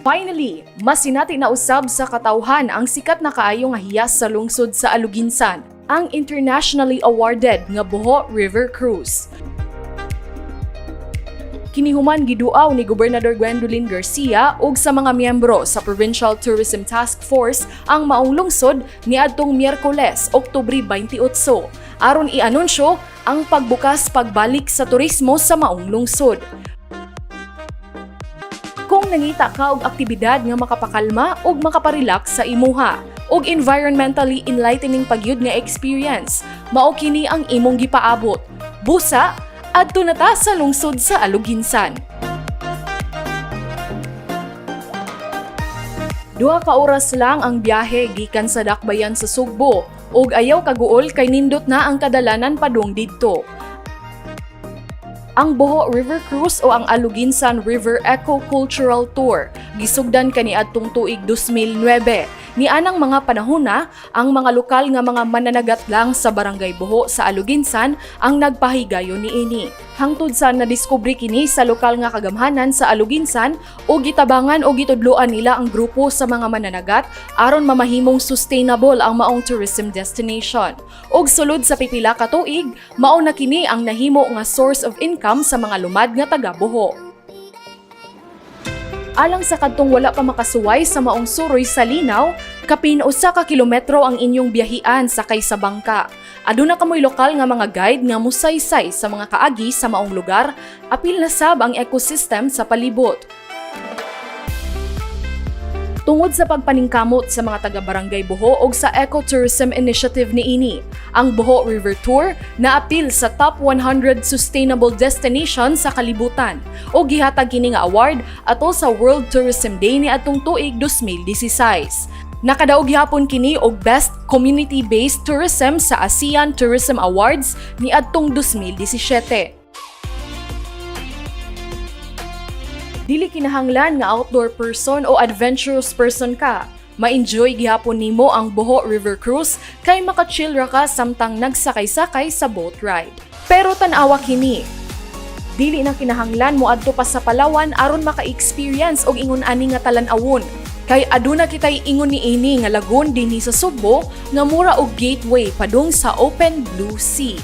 Finally, masinati na usab sa katawhan ang sikat na kaayo nga hiyas sa lungsod sa Aluginsan, ang internationally awarded nga Boho River Cruise. Kinihuman giduaw ni Gobernador Gwendolyn Garcia ug sa mga miyembro sa Provincial Tourism Task Force ang maong lungsod niadtong Miyerkules, Oktubre 28, aron i-anunsyo ang pagbukas pagbalik sa turismo sa maong lungsod. Kung nangita ka og aktibidad nga makapakalma ug makaparelax sa imuha ug environmentally enlightening pagyud nga experience, mao kini ang imong gipaabot. Busa adto na ta sa lungsod sa Aluginsan. 2 ka oras lang ang biyahe gikan sa dakbayan sa Sugbo ug ayaw kaguol kay nindot na ang kadalanan padung didto. Ang Boho River Cruise o ang Aluginsan River Eco-Cultural Tour gisugdan kaniadtong tuig 2009. Nianang mga panahona, ang mga lokal nga mga mananagat lang sa Barangay Boho sa Aluginsan ang nagpahigayon niini. Hangtod sa nadiskubre kini sa lokal nga kagamhanan sa Aluginsan o gitabangan o gitudloan nila ang grupo sa mga mananagat aron mamahimong sustainable ang maong tourism destination. Og sulod sa pipila ka tuig, mao na kini ang nahimo nga source of income sa mga lumad nga taga Boho. Alang sa kadtong wala pa makasuway sa maong suroy sa linaw, kapin usa ka kilometro ang inyong biyahian sakay sa bangka. Aduna kamoy lokal nga mga guide nga musaysay sa mga kaagi sa maong lugar, apil na sab ang ecosystem sa palibot. Tungod sa pagpaningkamot sa mga taga-barangay Boho og sa ecotourism initiative niini, ang Boho River Tour naapil sa top 100 sustainable destination sa kalibutan o gihatag kini nga award ato sa World Tourism Day niadtong tuig 2016. Nakadaog gyapon kini og Best Community-Based Tourism sa ASEAN Tourism Awards niadtong 2017. Dili kinahanglan nga outdoor person o adventurous person ka. Ma-enjoy gihapon nimo ang Boho River Cruise kay maka-chill ra ka samtang nagsakay-sakay sa boat ride. Pero tan-awa kini. Dili na kinahanglan mo adto pa sa Palawan aron maka-experience og ingon ani nga talan-awon. Kay aduna kitay ingon niini nga lagoon dinhi sa Sugbo nga mura og gateway padung sa Open Blue Sea.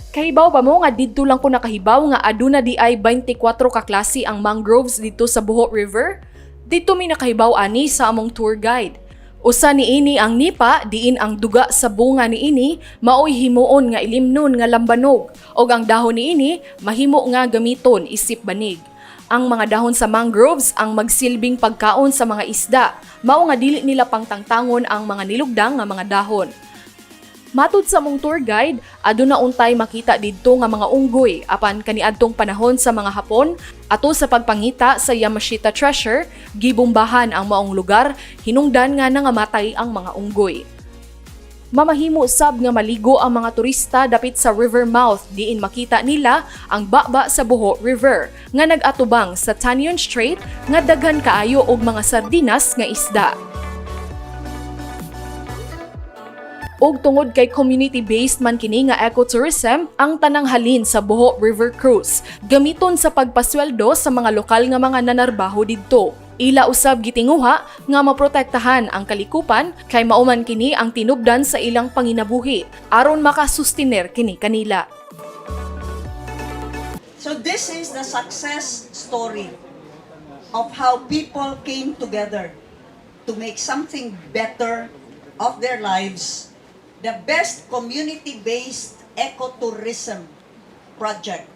Kahibaw pa mo nga didto lang ko nakahibaw nga aduna di ay 24 ka klase ang mangroves dito sa Boho River? Dito mi nakahibaw ani sa among tour guide. Usa niini ang nipa diin ang duga sa bunga niini maoy himuon nga ilimnon nga lambanog ug ang dahon niini mahimo nga gamiton isip banig. Ang mga dahon sa mangroves ang magsilbing pagkaon sa mga isda, mao nga dili nila pangtangtangon ang mga nilugdang nga mga dahon. Matud sa mong tour guide, aduna untay makita didto nga mga unggoy apan kaniadtong panahon sa mga Hapon ato sa pagpangita sa Yamashita Treasure, gibombahan ang maong lugar, hinungdan nga nangamatay ang mga unggoy. Mamahimo sab nga maligo ang mga turista dapit sa river mouth diin makita nila ang baba sa Boho River nga nag-atubang sa Tanyon Strait nga daghan kaayo og mga sardinas nga isda. Og tungod kay community-based man kini nga ecotourism, ang tanang halin sa Boho River Cruise gamiton sa pagpasweldo sa mga lokal nga mga nanarbaho didto. Ila usab gitinguha nga maprotektahan ang kalikupan kay mauman kini ang tinubdan sa ilang panginabuhi aron makasustiner kini kanila. So this is the success story of how people came together to make something better of their lives. The best community-based ecotourism project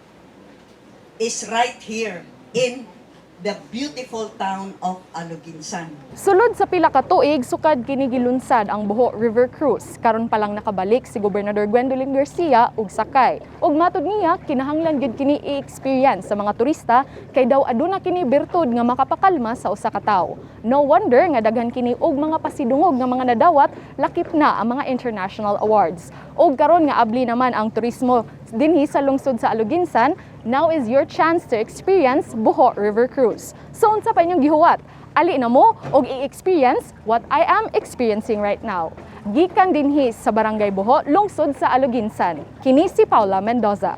is right here in the beautiful town of Aluginsan. Sulod sa pila ka tuig, sukad kini gilunsad ang Boho River Cruise. Karon pa lang nakabalik si Gobernador Gwendolyn Garcia ug sakay. Ug matud niya, kinahanglan gyud kini i-experience sa mga turista kay daw aduna kini birtud nga makapakalma sa usa ka tawo. No wonder nga daghan kini og mga pasidungog nga mga nadawat, lakip na ang mga international awards. Ug karon nga abli naman ang turismo dinhi sa lungsod sa Aluginsan, now is your chance to experience Boho River Cruise. So unsa pa inyong gihuwat? Ali na mo og i-experience what I am experiencing right now. Gikan dinhi sa Barangay Boho, lungsod sa Aluginsan. Kini si Paula Mendoza.